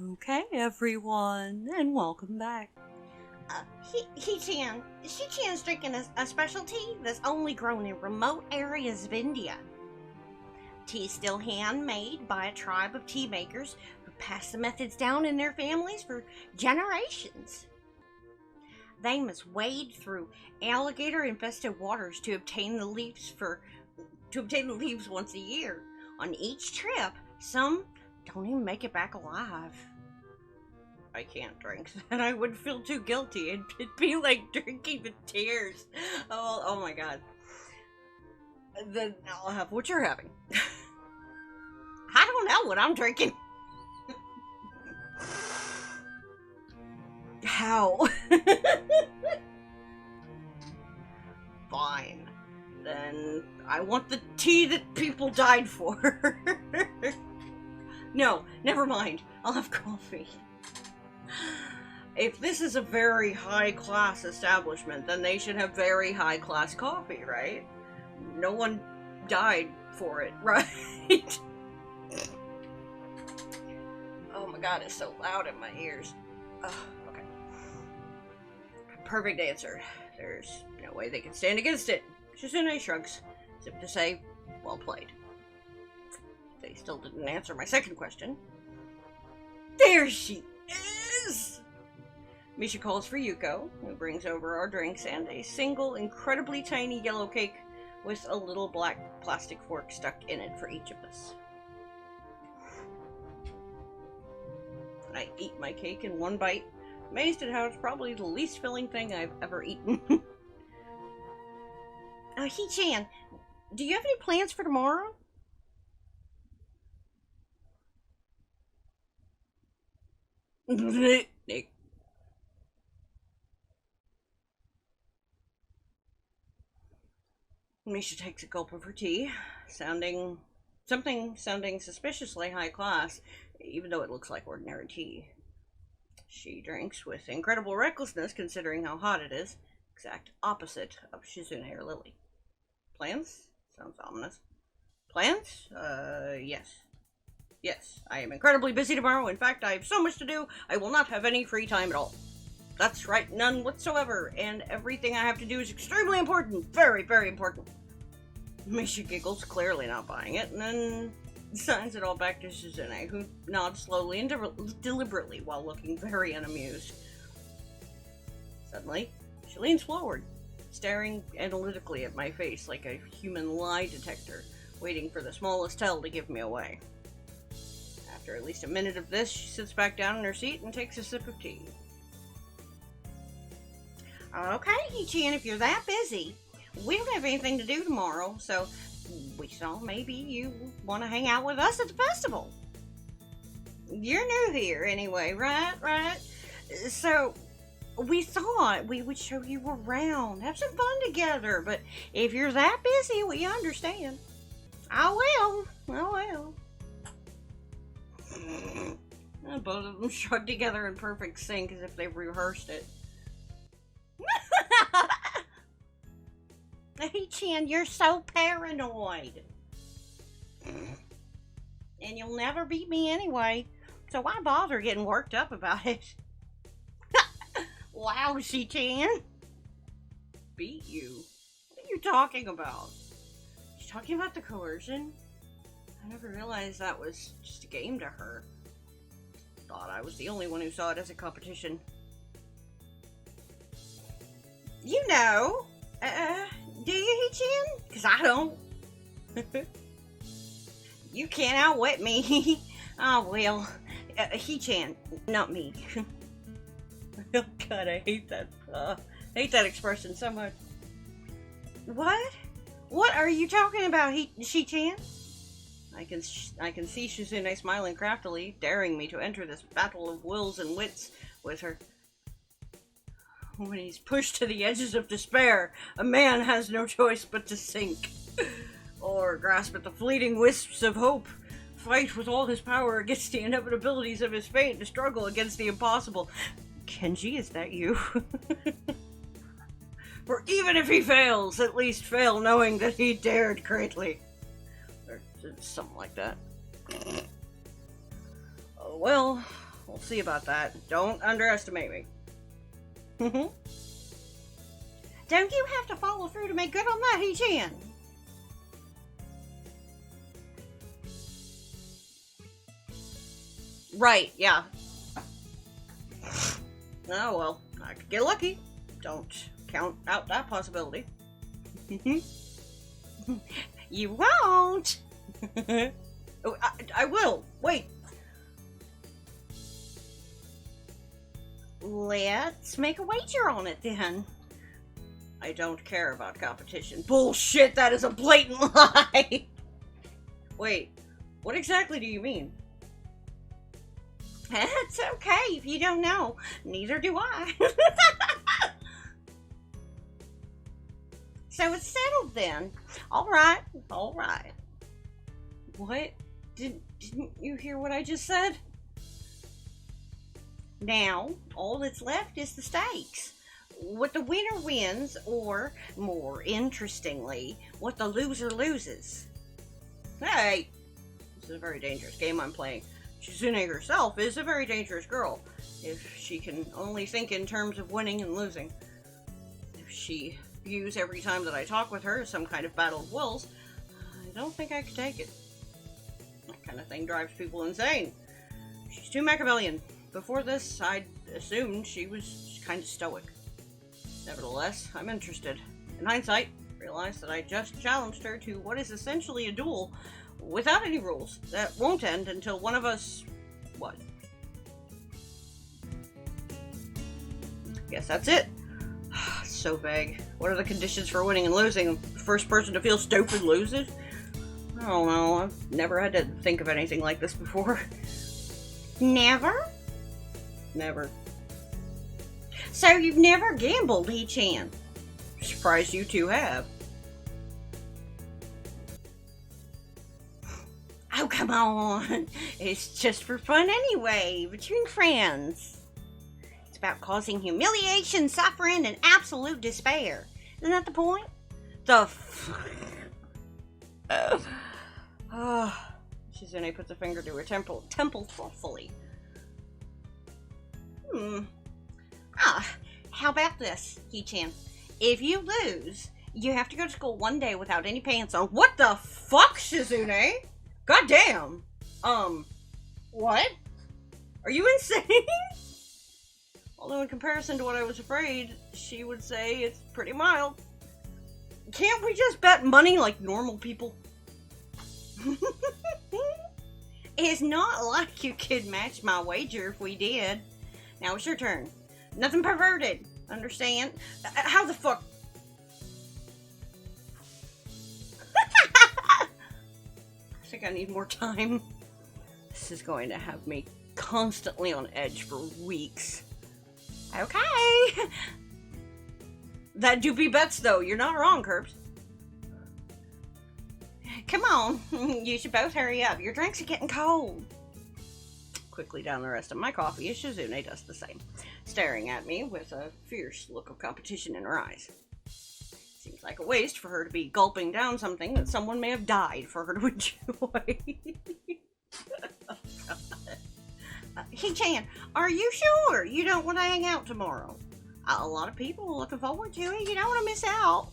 Okay, everyone, and welcome back. She-chan's drinking a special tea that's only grown in remote areas of India. Tea still handmade by a tribe of tea makers who passed the methods down in their families for generations. They must wade through alligator-infested waters to obtain the leaves once a year. On each trip, some don't even make it back alive. I can't drink that. I would feel too guilty. It'd be like drinking the tears. Oh my god. Then I'll have what you're having. I don't know what I'm drinking. How? Fine. Then I want the tea that people died for. No, never mind. I'll have coffee. If this is a very high-class establishment, then they should have very high-class coffee, right? No one died for it, right? Oh my god, it's so loud in my ears. Okay. Perfect answer. There's no way they can stand against it. Shizune shrugs, as if to say, well played. They still didn't answer my second question. There she is! Misha calls for Yuko, who brings over our drinks and a single, incredibly tiny yellow cake with a little black plastic fork stuck in it for each of us. I eat my cake in one bite, amazed at how it's probably the least filling thing I've ever eaten. He-chan, do you have any plans for tomorrow? Nick. Misha takes a gulp of her tea, sounding suspiciously high class, even though it looks like ordinary tea. She drinks with incredible recklessness considering how hot it is, exact opposite of Shizune or Lily. Plans? Sounds ominous. Plans? Yes. Yes, I am incredibly busy tomorrow. In fact, I have so much to do, I will not have any free time at all. That's right, none whatsoever, and everything I have to do is extremely important. Very, very important. Misha giggles, clearly not buying it, and then signs it all back to Shizune, who nods slowly and deliberately while looking very unamused. Suddenly, she leans forward, staring analytically at my face like a human lie detector, waiting for the smallest tell to give me away. After at least a minute of this, she sits back down in her seat and takes a sip of tea. Okay, He-chan, if you're that busy, we don't have anything to do tomorrow, so we thought maybe you want to hang out with us at the festival. You're new here anyway, right? So, we thought we would show you around, have some fun together, but if you're that busy, we understand. I will. Both of them shrug together in perfect sync as if they've rehearsed it. Hey, Chan, you're so paranoid. And you'll never beat me anyway, so why bother getting worked up about it? Wow, Chan. Beat you? What are you talking about? You talking about the coercion? I never realized that was just a game to her. Thought I was the only one who saw it as a competition. You know, do you, He-chan? Because I don't. You can't outwit me. Oh, well, He-chan, not me. Oh, God, I hate that expression so much. What? What are you talking about, She-chan? I can see Shizune smiling craftily, daring me to enter this battle of wills and wits with her. When he's pushed to the edges of despair, a man has no choice but to sink. Or grasp at the fleeting wisps of hope, fight with all his power against the inevitabilities of his fate, and struggle against the impossible. Kenji, is that you? For even if he fails, at least fail knowing that he dared greatly. Or something like that. Oh well, We'll see about that. Don't underestimate me. Don't you have to follow through to make good on that, He-chan? Right, yeah. Oh, well, I could get lucky. Don't count out that possibility. You won't! Oh, I will. Wait. Let's make a wager on it, then. I don't care about competition. Bullshit, that is a blatant lie! Wait, what exactly do you mean? It's okay if you don't know. Neither do I. So it's settled then. Alright. What? Didn't you hear what I just said? Now, all that's left is the stakes. What the winner wins, or, more interestingly, what the loser loses. Hey! This is a very dangerous game I'm playing. Shizune herself is a very dangerous girl, if she can only think in terms of winning and losing. If she views every time that I talk with her as some kind of battle of wills, I don't think I could take it. That kind of thing drives people insane. She's too Machiavellian. Before this, I'd assumed she was kind of stoic. Nevertheless, I'm interested. In hindsight, I realized that I just challenged her to what is essentially a duel without any rules that won't end until one of us... what? Guess that's it. So vague. What are the conditions for winning and losing? The first person to feel stupid loses? I don't know. I've never had to think of anything like this before. Never? Never. So you've never gambled, He-chan? Surprised you two have. Oh, come on. It's just for fun anyway, between friends. It's about causing humiliation, suffering, and absolute despair. Isn't that the point? Shizune puts a finger to her temple thoughtfully. How about this, He-chan? If you lose, you have to go to school one day without any pants on. What the fuck, Shizune? Goddamn! What? Are you insane? Although in comparison to what I was afraid, she would say it's pretty mild. Can't we just bet money like normal people? It's not like you could match my wager if we did. Now it's your turn. Nothing perverted. Understand? How the fuck? I think I need more time. This is going to have me constantly on edge for weeks. Okay. That do be bets though. You're not wrong, Curbs. Come on. You should both hurry up. Your drinks are getting cold. Quickly down the rest of my coffee as Shizune does the same, staring at me with a fierce look of competition in her eyes. Seems like a waste for her to be gulping down something that someone may have died for her to enjoy. He-chan, are you sure you don't want to hang out tomorrow? A lot of people are looking forward to it. You don't want to miss out.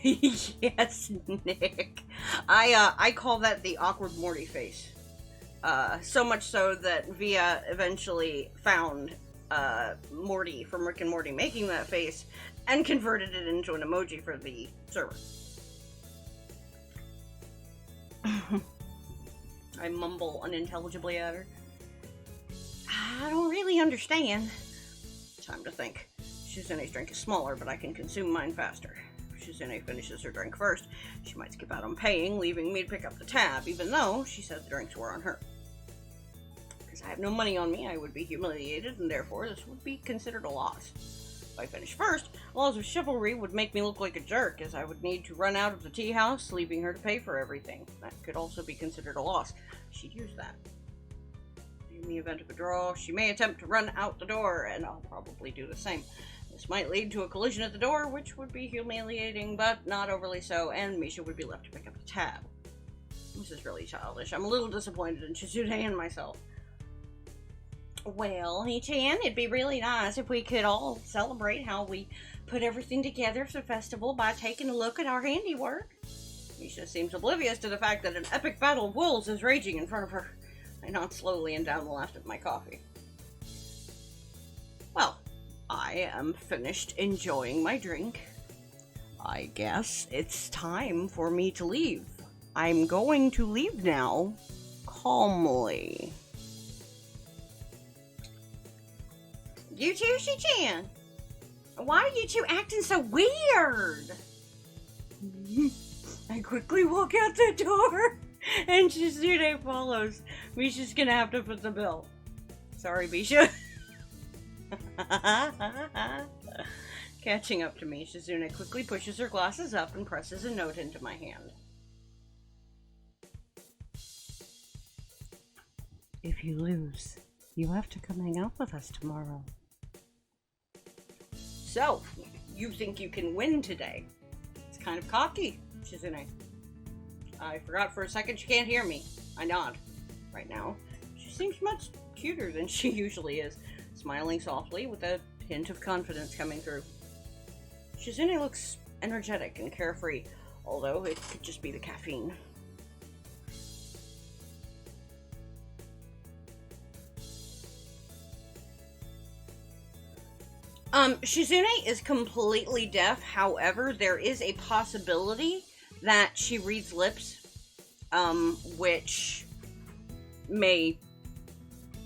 Yes, Nick. I call that the awkward Morty face. So much so that Via eventually found Morty from Rick and Morty making that face and converted it into an emoji for the server. I mumble unintelligibly at her. I don't really understand. Time to think. Shizune's drink is smaller, but I can consume mine faster. If Shizune finishes her drink first, she might skip out on paying, leaving me to pick up the tab, even though she said the drinks were on her. Because I have no money on me, I would be humiliated, and therefore this would be considered a loss. If I finish first, laws of chivalry would make me look like a jerk, as I would need to run out of the tea house, leaving her to pay for everything. That could also be considered a loss. She'd use that. In the event of a draw, she may attempt to run out the door, and I'll probably do the same. This might lead to a collision at the door, which would be humiliating, but not overly so, and Misha would be left to pick up the tab. This is really childish. I'm a little disappointed in Shizune and myself. Well, Hee-chan, it'd be really nice if we could all celebrate how we put everything together for the festival by taking a look at our handiwork. Misha seems oblivious to the fact that an epic battle of wolves is raging in front of her. I nod slowly and down the last of my coffee. Well, I am finished enjoying my drink. I guess it's time for me to leave. I'm going to leave now, calmly. You too, Shi-chan? Why are you two acting so weird? I quickly walk out the door, and Shizune follows. Misha's gonna have to foot the bill. Sorry, Misha. Catching up to me, Shizune quickly pushes her glasses up and presses a note into my hand. If you lose, you have to come hang out with us tomorrow. So, you think you can win today? It's kind of cocky, Shizune. I forgot for a second she can't hear me. I nod. Right now, she seems much cuter than she usually is, smiling softly with a hint of confidence coming through. Shizune looks energetic and carefree, although it could just be the caffeine. Shizune is completely deaf. However, there is a possibility that she reads lips, which may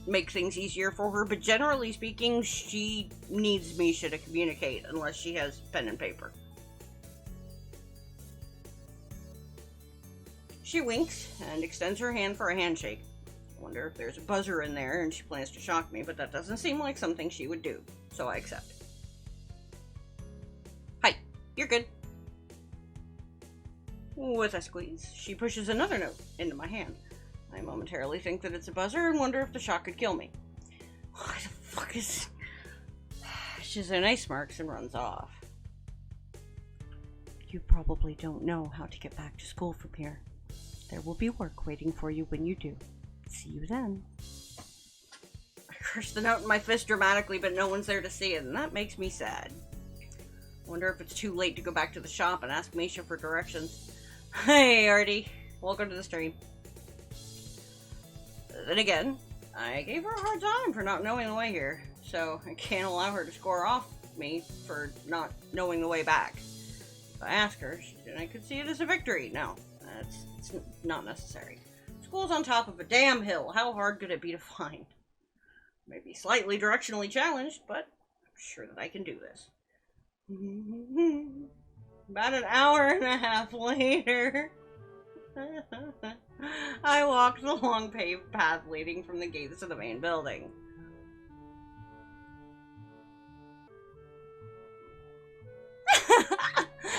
make things easier for her, but generally speaking, she needs Misha to communicate unless she has pen and paper. She winks and extends her hand for a handshake. I wonder if there's a buzzer in there and she plans to shock me, but that doesn't seem like something she would do, so I accept. Hi, you're good. With a squeeze, she pushes another note into my hand. I momentarily think that it's a buzzer and wonder if the shock could kill me. What the fuck is... Shizune smirks and runs off. You probably don't know how to get back to school from here. There will be work waiting for you when you do. See you then. I crush the note in my fist dramatically, but no one's there to see it, and that makes me sad. I wonder if it's too late to go back to the shop and ask Misha for directions. Hey, Artie. Welcome to the stream. Then again, I gave her a hard time for not knowing the way here, so I can't allow her to score off me for not knowing the way back. If I ask her, I could see it as a victory. No, it's not necessary. School's on top of a damn hill. How hard could it be to find? Maybe slightly directionally challenged, but I'm sure that I can do this. About an hour and a half later, I walked the long paved path leading from the gates of the main building.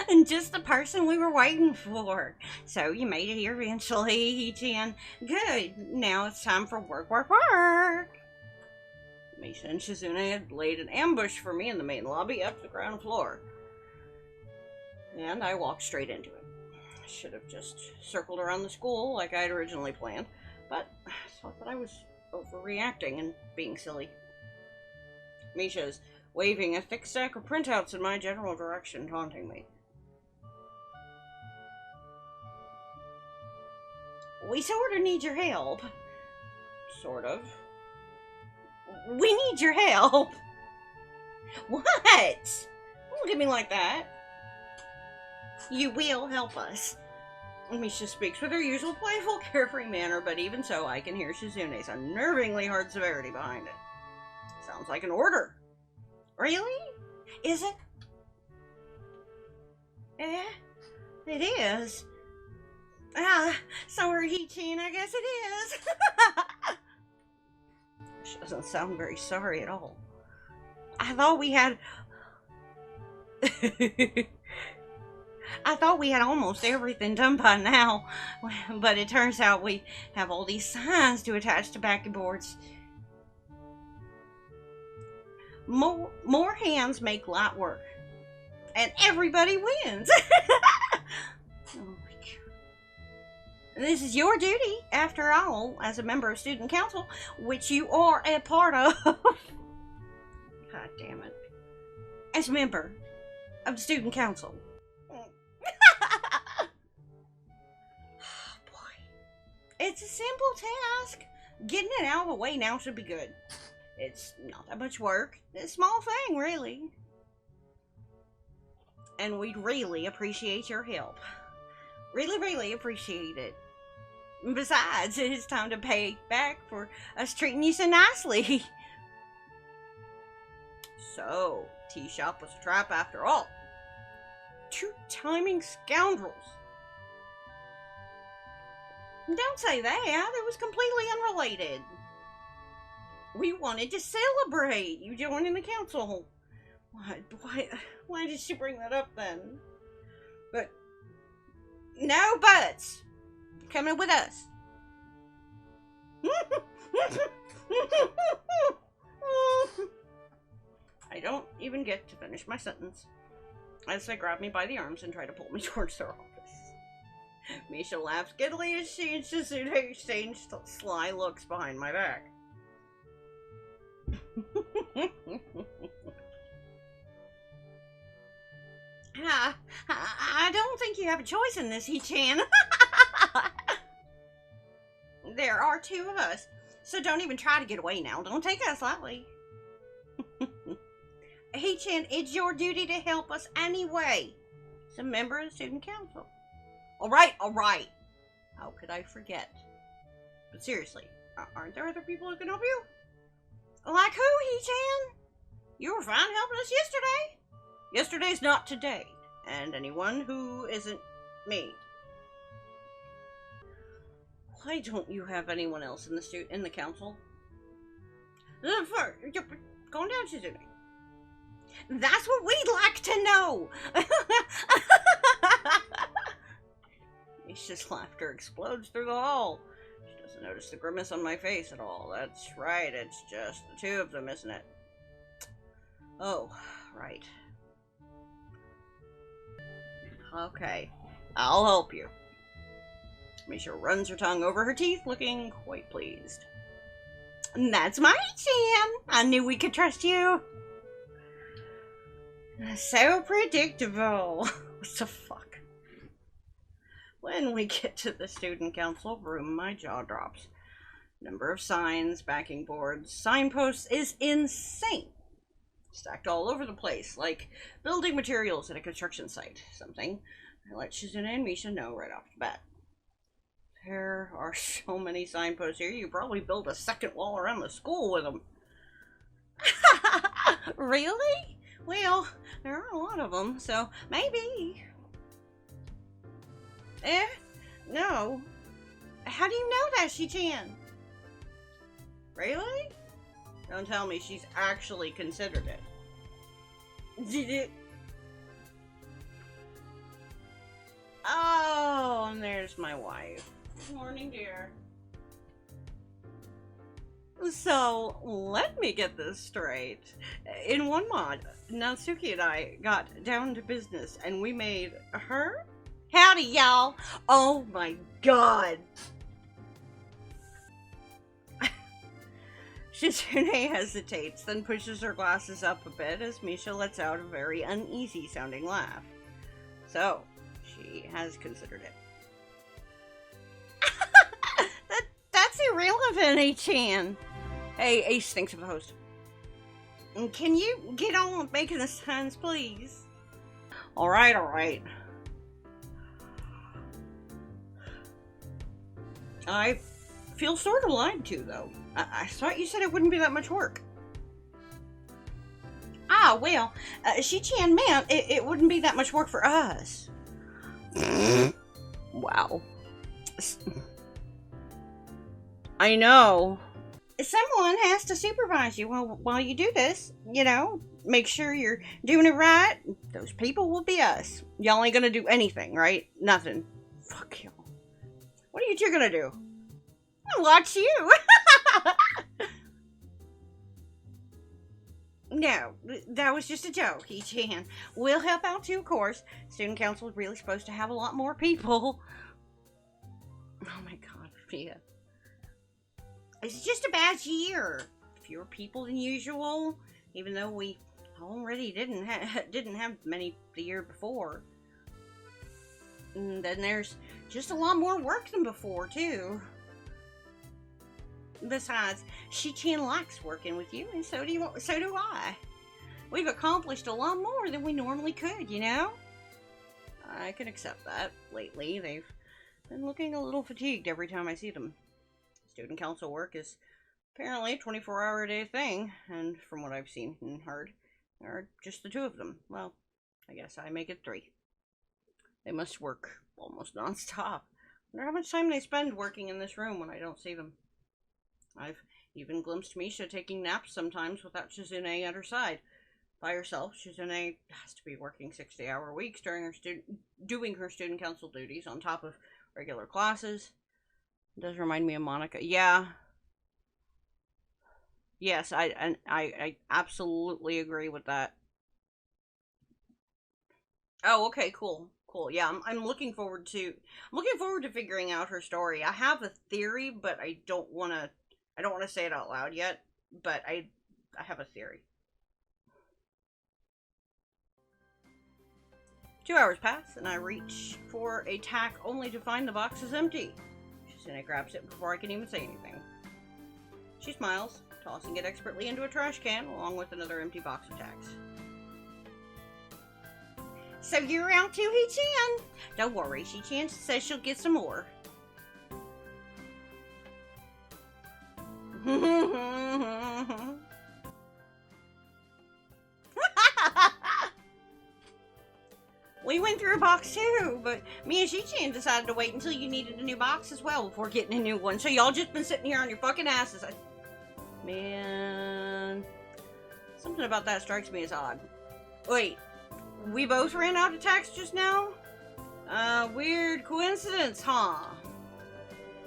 And just the person we were waiting for. So you made it here eventually, Hee-chan. Good. Now it's time for work. Misha and Shizune had laid an ambush for me in the main lobby up to the ground floor. And I walked straight into it. I should have just circled around the school like I had originally planned, but I thought that I was overreacting and being silly. Misha's waving a thick stack of printouts in my general direction, taunting me. We sort of need your help. Sort of. We need your help. What? Don't look at me like that. You will help us. Misha speaks with her usual playful, carefree manner, but even so, I can hear Shizune's unnervingly hard severity behind it. Sounds like an order. Really? Is it? Yeah, it is. Sorry, Hee-chan, I guess it is. She doesn't sound very sorry at all. I thought we had... I thought we had almost everything done by now, but it turns out we have all these signs to attach to backy boards. More hands make light work, and everybody wins. Oh my This is your duty, after all, as a member of student council, which you are a part of. God damn it. As a member of the student council. It's a simple task. Getting it out of the way now should be good. It's not that much work. It's a small thing, really. And we'd really appreciate your help. Really, really appreciate it. Besides, it's time to pay back for us treating you so nicely. So, tea shop was a trap after all. Two timing scoundrels. Don't say that. It was completely unrelated. We wanted to celebrate you joining the council. Why did she bring that up then? But no buts. Coming with us. I don't even get to finish my sentence as they grab me by the arms and try to pull me towards their office. Misha laughs giddily as she and Shizune exchange sly looks behind my back. I don't think you have a choice in this, He-chan. There are two of us, so don't even try to get away now. Don't take us lightly. He-chan, it's your duty to help us anyway. As a member of the student council. All right. How could I forget? But seriously, aren't there other people who can help you? Like who, He-chan? You were fine helping us yesterday. Yesterday's not today, and anyone who isn't me. Why don't you have anyone else in the council? Calm down, Shizune. That's what we'd like to know. Misha's laughter explodes through the hall. She doesn't notice the grimace on my face at all. That's right, it's just the two of them, isn't it? Oh, right. Okay, I'll help you. Misha runs her tongue over her teeth, looking quite pleased. That's my Chan. I knew we could trust you. So predictable. What the fuck? When we get to the student council room, my jaw drops. Number of signs, backing boards, signposts is insane. Stacked all over the place, like building materials at a construction site. Something I let Shizune and Misha know right off the bat. There are so many signposts here, you probably build a second wall around the school with them. Really? Well, there are a lot of them, so maybe. No. How do you know that, She-chan? Really? Don't tell me she's actually considered it. Did it? Oh, and there's my wife. Good morning, dear. So, let me get this straight. In one mod, Natsuki and I got down to business and we made her? Howdy, y'all. Oh my god. Shizune hesitates, then pushes her glasses up a bit as Misha lets out a very uneasy sounding laugh. So, she has considered it. That's irrelevant, A-chan. Hey, Ace thinks of the host. Can you get on with making the signs, please? Alright. I feel sort of lied to, though. I thought you said it wouldn't be that much work. Ah, well, She-chan meant it wouldn't be that much work for us. Wow. I know. Someone has to supervise you while you do this, you know. Make sure you're doing it right. Those people will be us. Y'all ain't gonna do anything, right? Nothing. Fuck y'all. What are you two gonna do? I'll watch you. No, that was just a joke, He-chan. We'll help out too, of course. Student council is really supposed to have a lot more people. Yeah. It's just a bad year. Fewer people than usual, even though we already didn't have many the year before. And then there's just a lot more work than before, too. Besides, Shi-chan likes working with you, and so do I. We've accomplished a lot more than we normally could, you know? I can accept that. Lately, they've been looking a little fatigued every time I see them. Student council work is apparently a 24-hour-a-day thing, and from what I've seen and heard, there are just the two of them. Well, I guess I make it 3. They must work almost non-stop. I wonder how much time they spend working in this room when I don't see them. I've even glimpsed Misha taking naps sometimes without Shizune at her side. By herself, Shizune has to be working 60-hour weeks during doing her student council duties on top of regular classes. It does remind me of Monica. Yeah. Yes, I absolutely agree with that. Oh, okay, cool. Cool. Yeah, I'm looking forward to figuring out her story. I have a theory, but I don't want to say it out loud yet, but I have a theory. 2 hours pass, and I reach for a tack only to find the box is empty. Shizune grabs it before I can even say anything. She smiles, tossing it expertly into a trash can, along with another empty box of tacks. So you're out too, He-chan? Don't worry, Shi-chan says she'll get some more. We went through a box too, but me and Shi-chan decided to wait until you needed a new box as well before getting a new one. So y'all just been sitting here on your fucking asses. Man, something about that strikes me as odd. Wait, we both ran out of tacks just now? Weird coincidence, huh?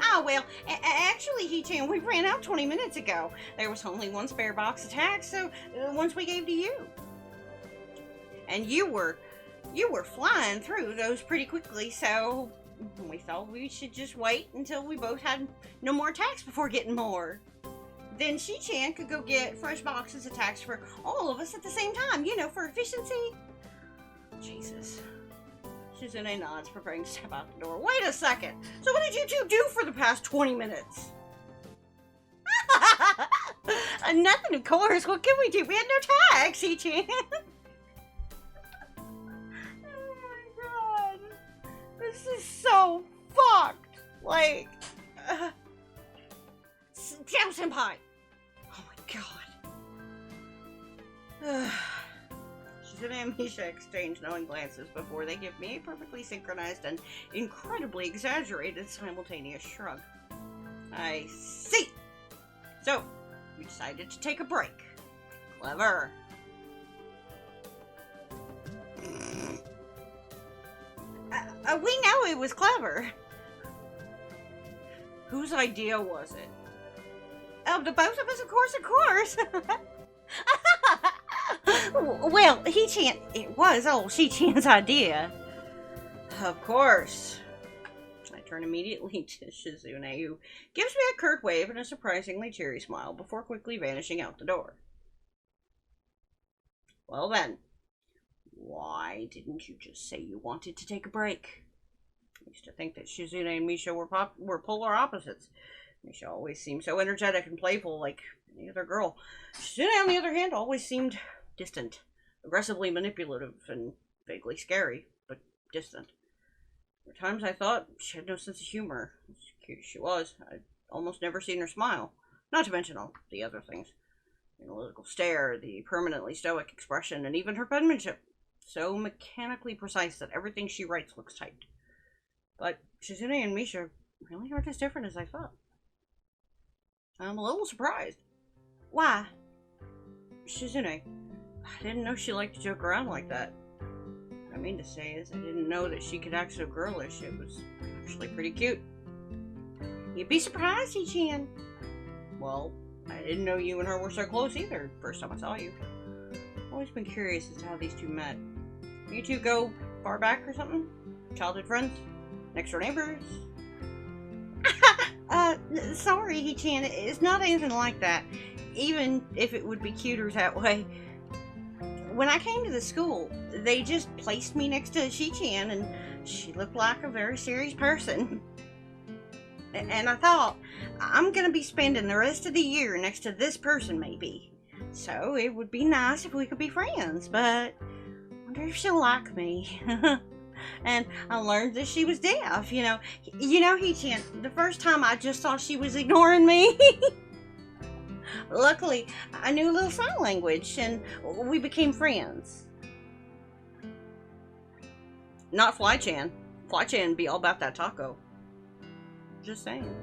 Oh, well, actually, He-chan, we ran out 20 minutes ago. There was only one spare box of tacks, so ones we gave to you. And you were flying through those pretty quickly, so we thought we should just wait until we both had no more tacks before getting more. Then Shi-chan could go get fresh boxes of tacks for all of us at the same time, for efficiency. Jesus. Shizune nods, preparing to step out the door. Wait a second! So what did you two do for the past 20 minutes? Nothing, of course. What can we do? We had no tacks, Shi-chan. This is so fucked. Like, Xiao Senpai. Oh my god. Shizune and Misha exchange knowing glances before they give me a perfectly synchronized and incredibly exaggerated simultaneous shrug. I see. So, we decided to take a break. Clever. We know it was clever. Whose idea was it? The both of us, of course. Well, it was old Shi-chan's idea. Of course. I turn immediately to Shizune, who gives me a curt wave and a surprisingly cheery smile before quickly vanishing out the door. Well then, why didn't you just say you wanted to take a break? I used to think that Shizune and Misha were polar opposites. Misha always seemed so energetic and playful, like any other girl. Shizune, on the other hand, always seemed distant, aggressively manipulative, and vaguely scary, but distant. There were times I thought she had no sense of humor. As cute as she was, I'd almost never seen her smile. Not to mention all the other things. The analytical stare, the permanently stoic expression, and even her penmanship. So mechanically precise that everything she writes looks typed. But Shizune and Misha really aren't as different as I thought. I'm a little surprised. Why? Shizune, I didn't know she liked to joke around like that. What I mean to say is I didn't know that she could act so girlish. It was actually pretty cute. You'd be surprised, He-chan. Well, I didn't know you and her were so close either, first time I saw you. I've always been curious as to how these two met. You two go far back or something? Childhood friends? Next door neighbors? Sorry, He-chan, it's not anything like that. Even if it would be cuter that way. When I came to the school, they just placed me next to She-chan, and she looked like a very serious person. And I thought, I'm gonna be spending the rest of the year next to this person, maybe. So it would be nice if we could be friends, but I wonder if she'll like me. And I learned that she was deaf, you know. He-chan, the first time I just thought she was ignoring me. Luckily, I knew a little sign language, and we became friends. Not Fly-chan. Fly-chan be all about that taco. Just saying.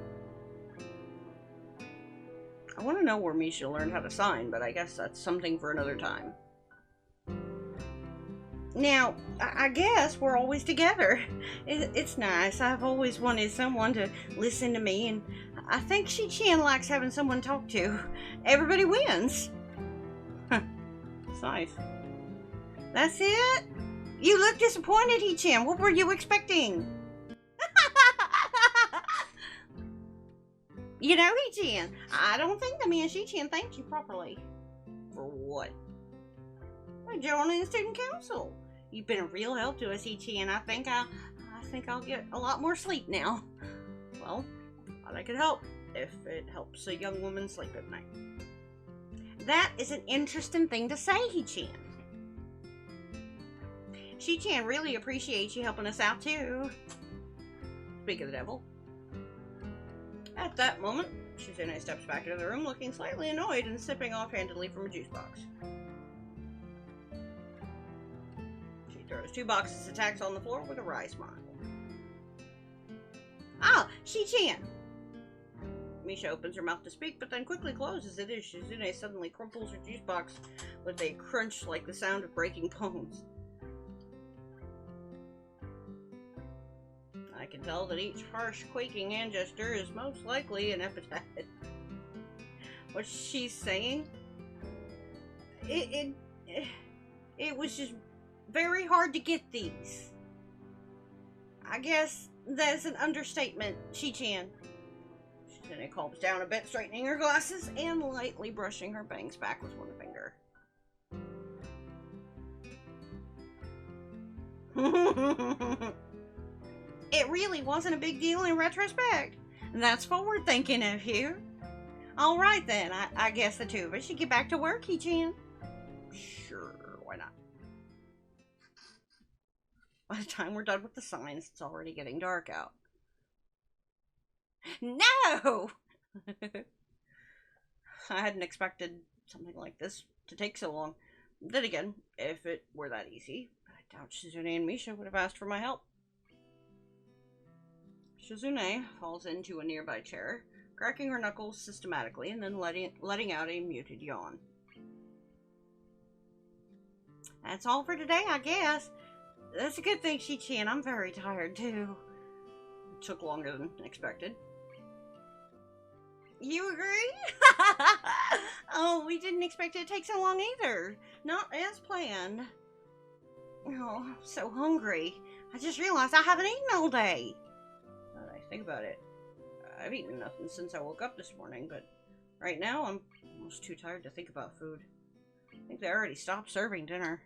I want to know where Misha learned how to sign, but I guess that's something for another time. Now, I guess we're always together. It's nice. I've always wanted someone to listen to me, and I think She-chan likes having someone to talk to. Everybody wins. It's nice. That's it? You look disappointed, He-chan. What were you expecting? You know, He-chan, I don't think the man She-chan thanked you properly. For what? By joining the student council. You've been a real help to us, He-chan. I think I'll get a lot more sleep now. Well, I thought I could help if it helps a young woman sleep at night. That is an interesting thing to say, He-chan. She-chan really appreciates you helping us out too. Speak of the devil. At that moment, Shizune steps back into the room looking slightly annoyed and sipping offhandedly from a juice box. She throws 2 boxes of tacks on the floor with a wry smile. Ah, She-chan! Misha opens her mouth to speak, but then quickly closes it as Shizune suddenly crumples her juice box with a crunch like the sound of breaking bones. I can tell that each harsh, quaking hand gesture is most likely an epithet. What she's saying? It was just very hard to get these. I guess that's an understatement, She-chan. Shizune calms down a bit, straightening her glasses and lightly brushing her bangs back with one finger. It really wasn't a big deal in retrospect. That's forward thinking of you. Alright then, I guess the 2 of us should get back to work, He-chan. Sure, why not? By the time we're done with the signs, it's already getting dark out. No! I hadn't expected something like this to take so long. Then again, if it were that easy, I doubt Shizune and Misha would have asked for my help. Shizune falls into a nearby chair, cracking her knuckles systematically and then letting out a muted yawn. That's all for today, I guess. That's a good thing, She-chan. I'm very tired, too. It took longer than expected. You agree? Oh, we didn't expect it to take so long either. Not as planned. Oh, I'm so hungry. I just realized I haven't eaten all day. Now that I think about it, I've eaten nothing since I woke up this morning, but right now I'm almost too tired to think about food. I think they already stopped serving dinner.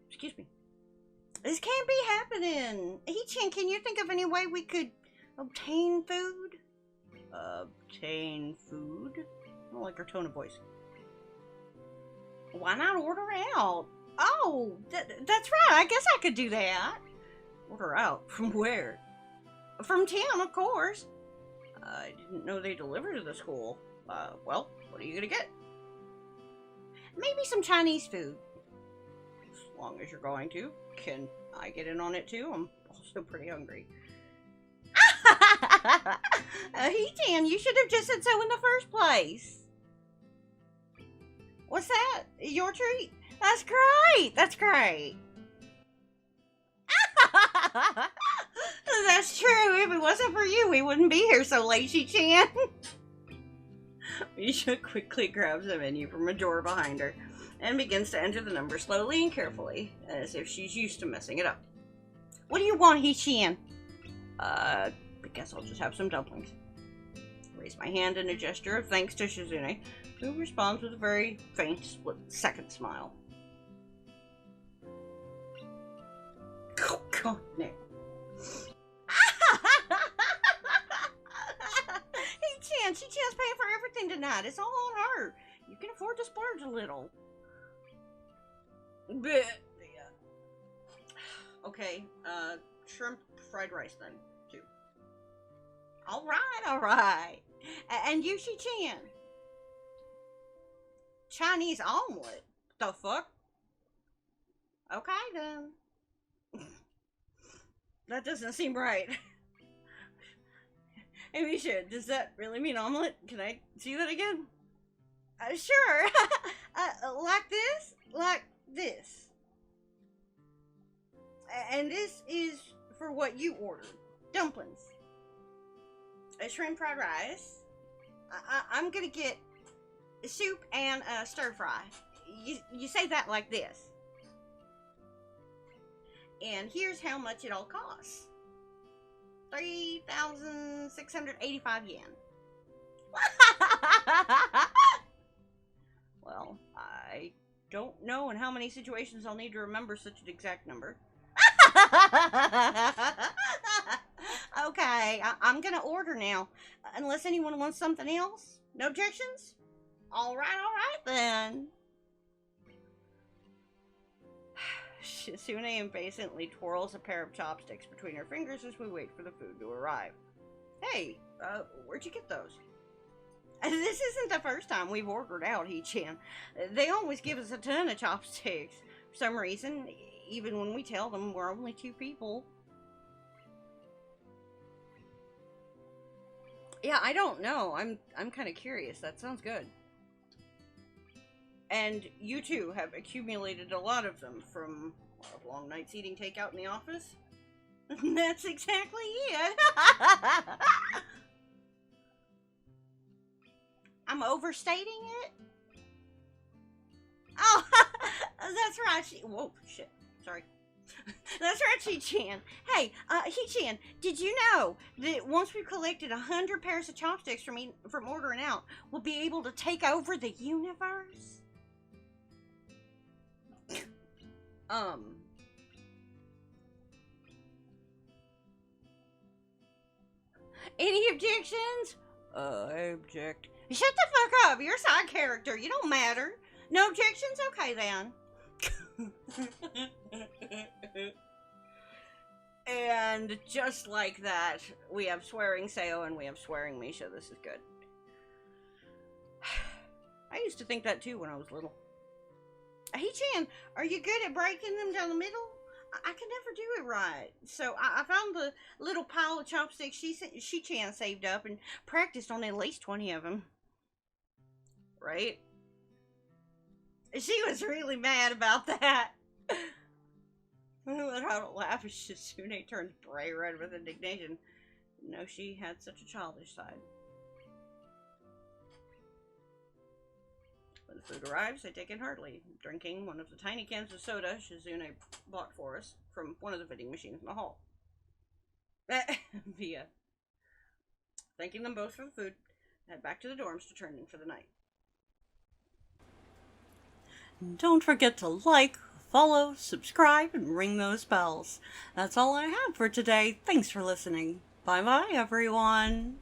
Excuse me. This can't be happening. He-chan, can you think of any way we could obtain food? Obtain food? I don't like her tone of voice. Why not order out? Oh, that's right. I guess I could do that. Order out? From where? From town, of course. I didn't know they delivered to the school. Well, what are you gonna get? Maybe some Chinese food. As long as you're going to. Can I get in on it too? I'm also pretty hungry. He-chan, you should have just said so in the first place. What's that? Your treat? That's great! That's great! That's true. If it wasn't for you, we wouldn't be here so late, She-chan. Misha quickly grabs a menu from a drawer behind her and begins to enter the number slowly and carefully, as if she's used to messing it up. What do you want, Hichin? I guess I'll just have some dumplings. Raise my hand in a gesture of thanks to Shizune, who responds with a very faint split-second smile. Oh, God, Nick. Hichin's paying for everything tonight. It's all on her. You can afford to splurge a little. Okay, shrimp fried rice then, too. All right. And you, Shi-chan? Chinese omelet? The fuck? Okay, then. That doesn't seem right. Hey, Misha, does that really mean omelet? Can I see that again? Sure. Like this? Like this. And this is for what you ordered. Dumplings. A shrimp fried rice. I'm gonna get soup and stir fry. You say that like this. And here's how much it all costs. 3,685 yen. Well, I don't know in how many situations I'll need to remember such an exact number. Okay, I'm gonna order now. Unless anyone wants something else? No objections? Alright then. Shizune impatiently twirls a pair of chopsticks between her fingers as we wait for the food to arrive. Hey, where'd you get those? This isn't the first time we've ordered out, Hichin. They always give us a ton of chopsticks. For some reason, even when we tell them we're only 2 people. Yeah, I don't know. I'm kind of curious. That sounds good. And you too have accumulated a lot of them from long nights eating takeout in the office? That's exactly it. I'm overstating it? Oh, that's right. Whoa, shit. Sorry. That's right, Shi-chan. Hey, Hichin, did you know that once we've collected 100 pairs of chopsticks from ordering out, we'll be able to take over the universe? Any objections? I object. Shut the fuck up. You're a side character. You don't matter. No objections? Okay, then. And just like that, we have swearing Seo and we have swearing Misha. This is good. I used to think that too when I was little. Hey-chan, are you good at breaking them down the middle? I can never do it right. So I found the little pile of chopsticks Shi-chan saved up and practiced on at least 20 of them. Right? She was really mad about that. I don't laugh as Shizune turns bright red with indignation. No, she had such a childish side. When the food arrives, I take it heartily, drinking one of the tiny cans of soda Shizune bought for us from one of the vending machines in the hall. Via. Thanking them both for the food, head back to the dorms to turn in for the night. Don't forget to like, follow, subscribe, and ring those bells. That's all I have for today. Thanks for listening. Bye-bye, everyone.